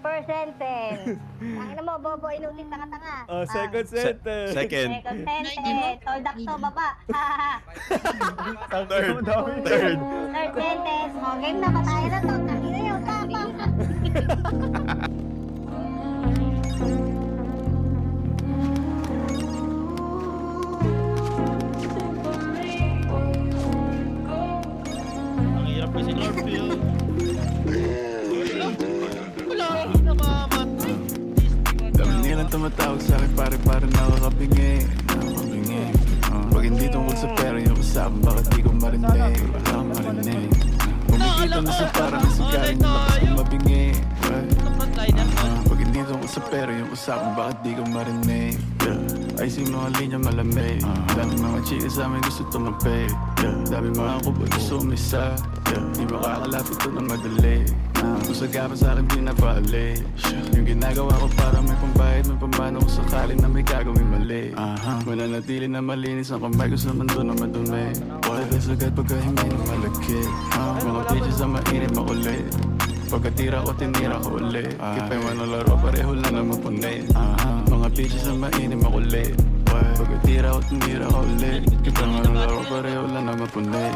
First sentence. Tangina mo, bobo, inulit tanga-tanga. Second sentence. Second. Second sentence. Toldak to, baba. Third. Third sentence. Game na, patayan na to. Tangina yun, tama. Ang hirap kasi Northfield. Wala akong namamatay. Dami nilang tumatawag sa akin pare nakakapingi. Pag hindi tungkol sa pera yung usapan, bakit di ko marinig? Wala akong marinig. Pumikita na sa parang nasigarin yung lakas kong mabingi. Pag hindi tungkol sa pera yung usapan, bakit di ko marinig? Ay si mga linya malamig. Dami mga chika sa amin gusto tumapi. Dami mga kubot gusto umisa. Di makakalapit to na madali. Kung sagapan sa akin pinapali. Yung ginagawa ko para may pambayad, may pambano kung sakaling na may gagawin mali. Mananatili na malinis ang kamay ko sa mundo na madumi. Wala sagad pagka hindi na malagkit. Mga bitches na mainit makulit. Pagkatira ko, tinira ko ulit. Kipay man ang laro, pareho lang naman punit. Mga bitches na mainit makulit. Pagkatira ko, tinira ko ulit. Kipay man ang laro, pareho lang naman punit.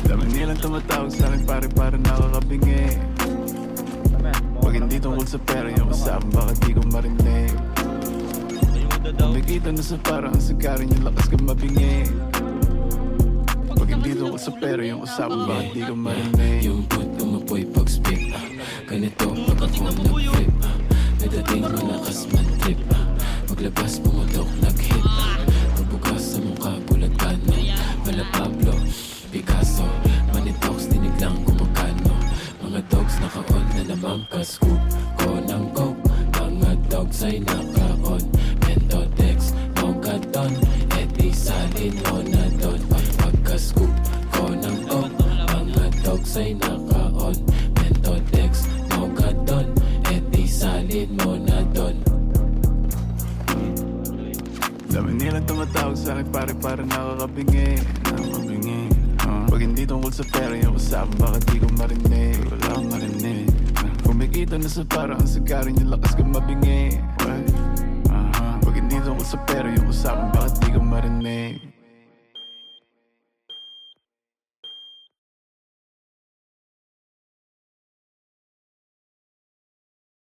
Dami nilang tumatawag sa akin pare nakakapingi. Pag hindi tungkol sa pera yung usapan, bakit di ko marinig? Kumikita na sa parang sikarin yung lakas ka mabingi. Pag hindi tungkol sa pera yung usapan, bakit di ko marinig? Yung boot umapoy pag-speak. Ganito pag ako nag-flip. May dating malakas man-trip. Maglabas pumutok nag-hit. Magbukas sa mukha bulat ka na. Mala Pablo, Picasso, Manitox, dinig lang kumagano. Mga dogs naka-on na naman ka-scoop ko ng coke. Mga dogs ay naka-on. Mentotex, Mogadon, edi salin mo na doon. Pagka-scoop ko ng coke. Mga dogs ay naka-on. Mentotex, Mogadon, edi salin mo na doon. Dami nilang tumatawag sa akin pare nakakapingi. Pag hindi tungkol sa pera yung usapan, bakit di ko marinig? Wala akong marinig. Kumikita na sa parang sikarin yung lakas kong mabingi. Pag hindi tungkol sa pera yung usapan, bakit di ko marinig?